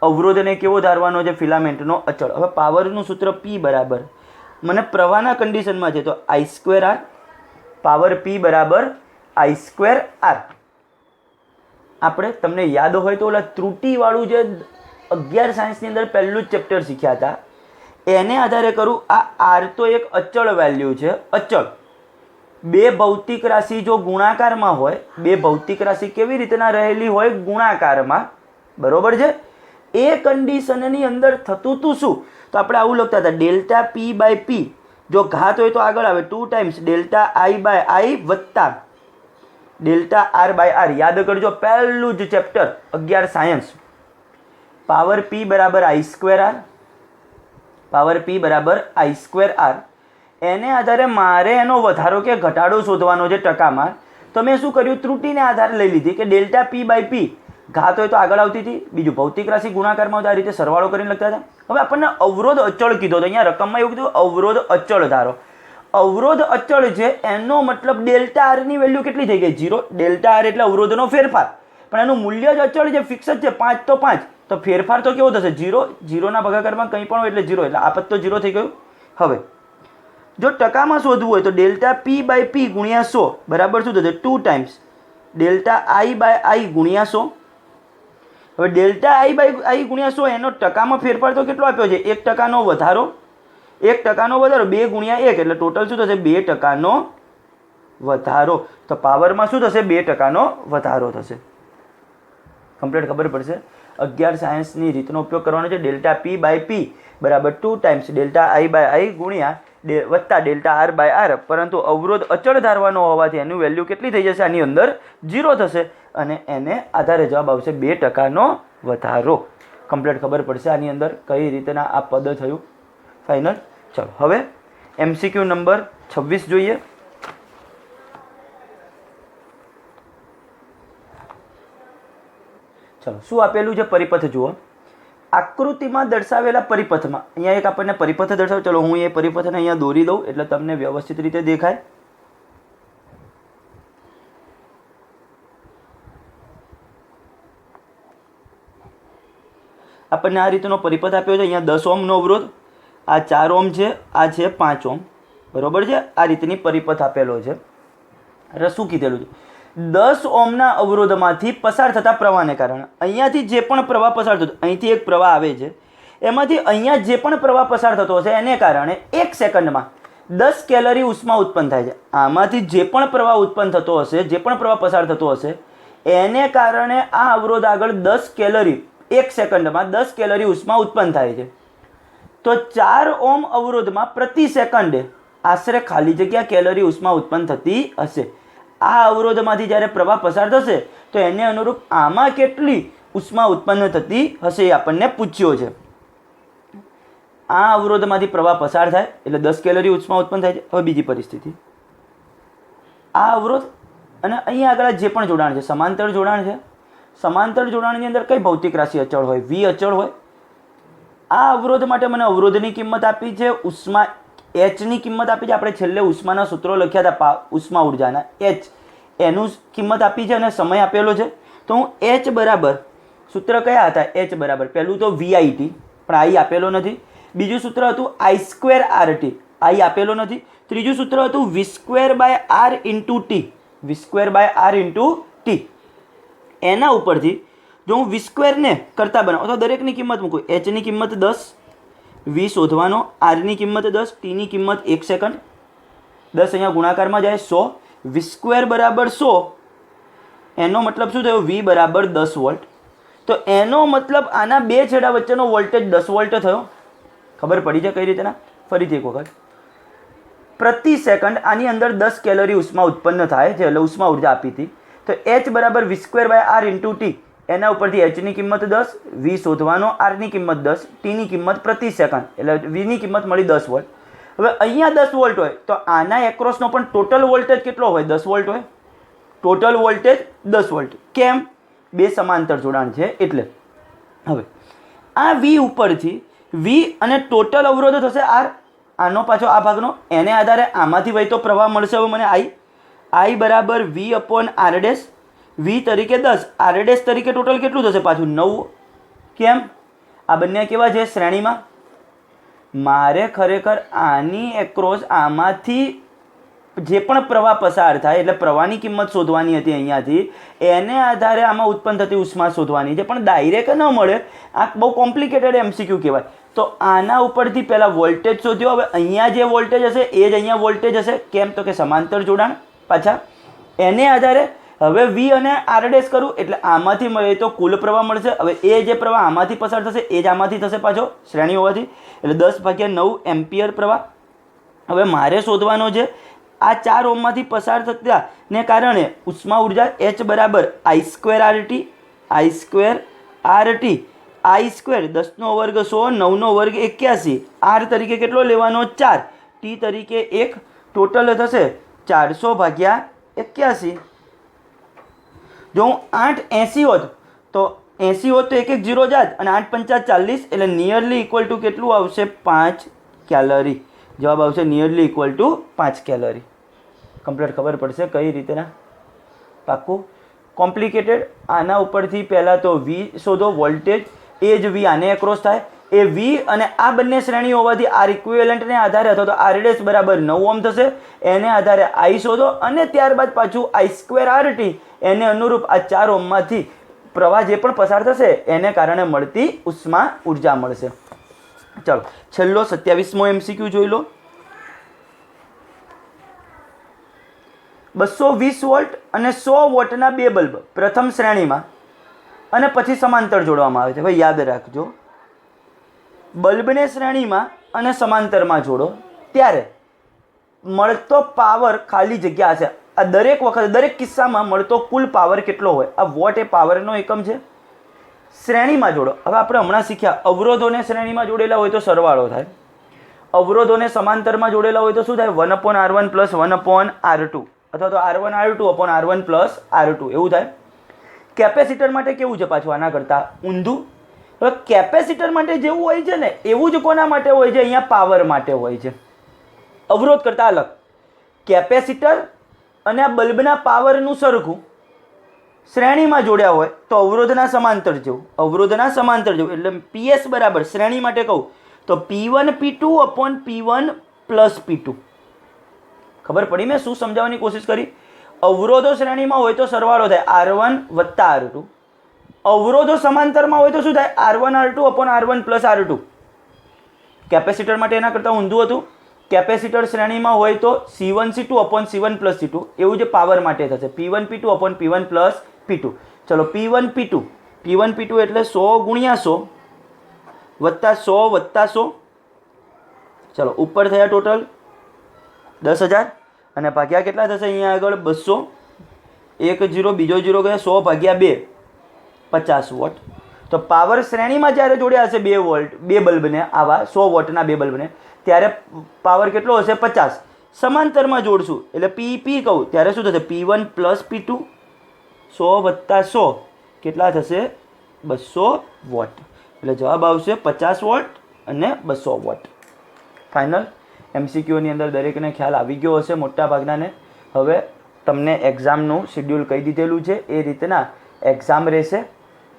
અવરોધને કેવો ધારવાનો છે? ફિલામેન્ટનો અચળ. હવે પાવરનું સૂત્ર P બરાબર, મને પ્રવાહના કન્ડિશનમાં છે તો I square R, power P બરાબર I સ્ક્વેર આર. આપણે તમને યાદ હોય તો ઓલા ત્રુટિવાળું જે 11 સાયન્સની અંદર પહેલું જ ચેપ્ટર શીખ્યા હતા, એને આધારે કરું. આ આર તો એક અચળ વેલ્યુ છે, અચળ. બે ભૌતિક રાશિ જો ગુણાકારમાં હોય, બે ભૌતિક રાશિ કેવી રીતના રહેલી હોય? ગુણાકારમાં, બરોબર છે. એ કન્ડિશનની અંદર થતું તું શું? તો આપણે આવું લખતા હતા, ડેલ્ટા પી બાય પી, જો ઘાત હોય તો આગળ આવે 2 ટાઈમ્સ ડેલ્ટા આઈ બાય આઈ વત્તા ડેલ્ટા આર બાય આર. યાદ કરજો, પહેલું જ ચેપ્ટર 11 સાયન્સ. પાવર પી બરાબર I square R, power P બરાબર આઈ સ્ક્વેર આર. એને આધારે મારે એનો વધારો કે ઘટાડો શોધવાનો છે ટકામાં. તો મેં શું કર્યું? ત્રુટિને આધારે લઈ લીધી કે ડેલ્ટા પી બાય પી, ઘાત હોય તો આગળ આવતી હતી, બીજું ભૌતિક રાશિ ગુણાકારમાં હોય તો આ રીતે સરવાળો કરીને લખતા હતા. હવે આપણને અવરોધ અચળ કીધો તો અહીંયા રકમમાં એવું કીધું અવરોધ અચળ ધારો. અવરોધ અચળ છે એનો મતલબ ડેલ્ટા આરની વેલ્યુ કેટલી થઈ ગઈ? 0. ડેલ્ટા આર એટલે અવરોધનો ફેરફાર, પણ એનું મૂલ્ય જ અચળ છે, ફિક્સ જ છે, 5 તો 5. તો ફેરફાર તો કેવો થશે? 0. 0ના ભાગાકારમાં કંઈ પણ હોય એટલે 0, એટલે આ પદ તો 0 થઈ ગયું. હવે જો ટકામાં શોધવું હોય તો ડેલ્ટા પી બાય પી ગુણ્યા 100 બરાબર શું થશે? 2 ટાઈમ્સ ડેલ્ટા આઈ બાય આઈ ગુણ્યા 100. હવે ડેલ્ટા આઈ બાય આઈ ગુણ્યા 100 એનો ટકામાં ફેરફાર તો કેટલો આપ્યો છે? 1%નો વધારો. 1%નો વધારો 2 ગુણ્યા 1 એટલે ટોટલ શું થશે? 2%નો વધારો. તો પાવરમાં શું થશે? 2%નો વધારો થશે. કમ્પ્લીટ ખબર પડશે. 11 સાયન્સની રીતનો ઉપયોગ કરવાનો છે. ડેલ્ટા પી બાય પી બરાબર 2 ટાઈમ્સ ડેલ્ટા આઈ બાય આઈ ગુણ્યા વત્તા ડેલ્ટા આર બાય આર. પરંતુ અવરોધ અચળ ધારવાનો હોવાથી એનું વેલ્યુ કેટલી થઈ જશે? આની અંદર 0 થશે, અને એને આધારે જવાબ આવશે 2%નો વધારો. કમ્પ્લીટ ખબર પડશે આની અંદર કઈ રીતના આ પદ થયું. ફાઇનલ. ચલો, હવે એમસીક્યુ નંબર 26 જોઈએ. ચલો, શું આપેલું છે? પરિપથ જુઓ. આકૃતિમાં દર્શાવેલા પરિપથમાં અહીંયા એક આપણને પરિપથ દર્શાવ્યો. ચલો, હું એ પરિપથને અહીંયા દોરી દઉં એટલે તમને વ્યવસ્થિત રીતે દેખાય. આપણને આ રીતનો પરિપથ આપ્યો છે. અહીંયા 10 ઓહમનો અવરોધ, આ 4 ઓહમ છે, આ છે 5 ઓહમ, બરોબર છે. આ રીતની પરિપથ આપેલો છે. એટલે શું કીધેલું છે? 10 ઓહમના અવરોધમાંથી પસાર થતા પ્રવાહને કારણે અહીંયાથી જે પણ પ્રવાહ પસાર થતો, અહીંથી એક પ્રવાહ આવે છે, એમાંથી અહીંયા જે પણ પ્રવાહ પસાર થતો હશે એને કારણે 1 સેકન્ડમાં 10 કેલરી ઉષ્મા ઉત્પન્ન થાય છે. આમાંથી જે પણ પ્રવાહ ઉત્પન્ન થતો હશે, જે પણ પ્રવાહ પસાર થતો હશે, એને કારણે આ અવરોધ આગળ 10 કેલરી 1 સેકન્ડમાં 10 કેલરી ઉષ્મા ઉત્પન્ન થાય છે. તો 4 ઓહમ અવરોધમાં પ્રતિ સેકન્ડે આશરે ખાલી જગ્યા કેલરી ઉષ્મા ઉત્પન્ન થતી હશે. આ અવરોધમાંથી જ્યારે પ્રવાહ પસાર થશે તો એને અનુરૂપ આમાં કેટલી ઉષ્મા ઉત્પન્ન થતી હશે એ આપણને પૂછ્યો છે. આ અવરોધમાંથી પ્રવાહ પસાર થાય એટલે 10 કેલરી ઉષ્મા ઉત્પન્ન થાય છે. હવે બીજી પરિસ્થિતિ, આ અવરોધ અને અહીંયા આગળ જે પણ જોડાણ છે સમાંતર જોડાણ છે. સમાંતર જોડાણની અંદર કઈ ભૌતિક રાશિ અચળ હોય? વી અચળ હોય. આ અવરોધ માટે મને અવરોધની કિંમત આપી છે, ઉષ્મા એચની કિંમત આપી છે. આપણે છેલ્લે ઉષ્માના સૂત્રો લખ્યા હતા ઉષ્મા ઉર્જાના, એચ એનું કિંમત આપી છે અને સમય આપેલો છે. તો હું એચ બરાબર, સૂત્ર કયા હતા? એચ બરાબર પહેલું તો VIT, પણ આઈ આપેલો નથી. બીજું સૂત્ર હતું I²RT, આઈ આપેલો નથી. ત્રીજું સૂત્ર હતું V²/R × T, V²/R × T. એના ઉપરથી જો હું V² ને કરતા બનાવું તો દરેકની કિંમત મૂકું. એચની કિંમત 10, વી શોધવાનો, આરની કિંમત 10, ટીની કિંમત 1 સેકન્ડ, 10 અહીંયા ગુણાકારમાં જાય 100, V² બરાબર 100. એનો મતલબ શું થયો? વી બરાબર 10 વોલ્ટ. તો એનો મતલબ આના બે છેડા વચ્ચેનો વોલ્ટેજ 10 વોલ્ટ થયો. ખબર પડી છે કઈ રીતના? ફરીથી એક વખત. પ્રતિ સેકન્ડ આની અંદર 10 કેલરી ઉષ્મા ઉત્પન્ન થાય છે, એટલે ઉષ્મા ઉર્જા આપી હતી. તો એચ બરાબર V²/R × T. એના ઉપરથી એચની કિંમત 10, વી શોધવાનો, આરની કિંમત 10, ટીની કિંમત પ્રતિ સેકન્ડ, એટલે વીની કિંમત મળી 10 વોલ્ટ. હવે અહીંયા 10 વોલ્ટ હોય તો આના એક્રોસનો પણ ટોટલ વોલ્ટેજ કેટલો હોય? 10 વોલ્ટ હોય. Total voltage 10 volt. કેમ? બે સમાંતર જોડાણ છે એટલે. હવે આ વી ઉપરથી વી અને ટોટલ અવરોધ થશે આર, આનો પાછો આ ભાગનો, એને આધારે આમાંથી વહેતો પ્રવાહ મળશે. હવે મને આઈ બરાબર V/R', વી તરીકે 10, R' તરીકે ટોટલ કેટલું થશે પાછું? 9. કેમ? આ બંને કેવા છે? શ્રેણીમાં. મારે ખરેખર આની એક્રોસ આમાંથી જે પણ પ્રવાહ પસાર થાય એટલે પ્રવાહની કિંમત શોધવાની હતી અહીંયાથી, એને આધારે આમાં ઉત્પન્ન થતી ઉષ્મા શોધવાની છે, પણ ડાયરેક્ટ ન મળે. આ બહુ કોમ્પ્લિકેટેડ MCQ કહેવાય. તો આના ઉપરથી પહેલાં વોલ્ટેજ શોધ્યો. હવે અહીંયા જે વોલ્ટેજ હશે એ જ અહીંયા વોલ્ટેજ હશે. કેમ? તો કે સમાંતર જોડાણ. પાછા એને આધારે હવે વી અને R' કરું એટલે આમાંથી મળે તો કુલ પ્રવાહ મળશે. હવે એ જે પ્રવાહ આમાંથી પસાર થશે એ જ આમાંથી થશે પાછો, શ્રેણી હોવાથી, એટલે 10/9 એમ્પિયર પ્રવાહ. હવે મારે શોધવાનો છે આ 4 ઓહમમાંથી પસાર થતા ને કારણે ઉષ્મા ઉર્જા H બરાબર I²RT, I²RT, I² 10નો વર્ગ 100, 9નો વર્ગ 81, R તરીકે કેટલો લેવાનો? 4, T તરીકે 1, ટોટલ થશે 400/81. જો હું 880 હોત તો 80 હોત તો 1 1 0 જાત, અને 8 5 40, એટલે નિયરલી ઇક્વલ ટુ કેટલું આવશે? 5 કેલરી. જવાબ આવશે nearly equal to 5 calorie. Complete ખબર પડશે કઈ રીતના? પાક્કું? કોમ્પ્લિકેટેડ. આના ઉપરથી પહેલાં તો વી શોધો, વોલ્ટેજ એ જ વી આને એક્રોસ થાય, એ વી અને આ બંને શ્રેણી હોવાથી આર ઇક્વિવેલન્ટને આધારે અથવા તો R' બરાબર 9 ઓહમ થશે. એને આધારે આઈ શોધો અને ત્યારબાદ પાછું I²RT એને અનુરૂપ આ 4 ઓહમમાંથી પ્રવાહ જે પણ પસાર થશે એને કારણે મળતી ઉષ્મા ઉર્જા મળશે. ચાલો છેલ્લો 27મો MCQ જોઈ લો. 220 વોલ્ટ અને 100 વોટના બે બલ્બ પ્રથમ શ્રેણીમાં અને પછી સમાંતર જોડવામાં આવે છે. ભાઈ યાદ રાખજો, બલ્બને શ્રેણીમાં અને સમાંતરમાં જોડો ત્યારે મળતો પાવર ખાલી જગ્યા હશે. આ દરેક વખત દરેક કિસ્સામાં મળતો કુલ પાવર કેટલો હોય? આ વોટ એ પાવરનો એકમ છે. શ્રેણીમાં જોડો. હવે આપણે હમણાં શીખ્યા અવરોધોને શ્રેણીમાં જોડેલા હોય તો સરવાળો થાય, અવરોધોને સમાંતરમાં જોડેલા હોય તો શું થાય? 1/R1 + 1/R2 અથવા તો R1R2/R1 + R2 એવું થાય. કેપેસિટર માટે કેવું છે પાછું? આના કરતાં ઊંધું. હવે કેપેસિટર માટે જેવું હોય છે ને એવું જ કોના માટે હોય છે? અહીંયા પાવર માટે હોય છે. અવરોધ કરતાં અલગ. કેપેસિટર અને આ બલ્બના પાવરનું સરખું શ્રેણીમાં જોડ્યા હોય તો અવરોધના સમાંતર જેવું, અવરોધના સમાંતર જેવું. એટલે PS બરાબર શ્રેણી માટે કહું તો P1 P2/P1 + P2. ખબર પડી મેં શું સમજાવવાની કોશિશ કરી? અવરોધો શ્રેણીમાં હોય તો સરવાળો થાય R1 + R2. અવરોધો સમાંતરમાં હોય તો શું થાય? R1R2/R1 + R2. કેપેસિટર માટે એના કરતાં ઊંધું હતું. કેપેસિટર શ્રેણીમાં હોય તો C1C2/C1 + C2. એવું જ પાવર માટે થશે P1 P2/P1 + P2. ચલો P1 P2, P1 P2 એટલે 100 × 100 વત્તા 100 વત્તા 100. ચલો ઉપર થયા ટોટલ 10,000 અને ભાગ્યા કેટલા થશે? અહીંયા આગળ 200, 1 0 બીજો 0 ગયા 100/2 50 વોટ. તો પાવર શ્રેણીમાં જ્યારે જોડ્યા હશે 2 વોલ્ટ બે બલ્બને, આવા 100 વોટના બે બલ્બને, ત્યારે પાવર કેટલો હશે? 50. સમાંતરમાં જોડશું એટલે પી કહું ત્યારે શું થશે P1 પ્લસ P2 100 વત્તા 100 કેટલા થશે 200 વોટ એટલે જવાબ આવશે 50 વોટ અને 200 વોટ ફાઇનલ MCQની અંદર દરેકને ખ્યાલ આવી ગયો હશે મોટા ભાગનાને હવે તમને એક્ઝામનું શેડ્યુલ કહી દીધેલું છે એ રીતના એક્ઝામ રહેશે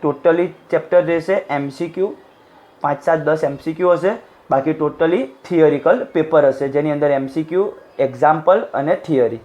ટોટલી ચેપ્ટર રહેશે MCQ 5 7 10 MCQ હશે બાકી ટોટલી થિયરિકલ પેપર હશે જેની અંદર MCQ એક્ઝામ્પલ અને થિયરી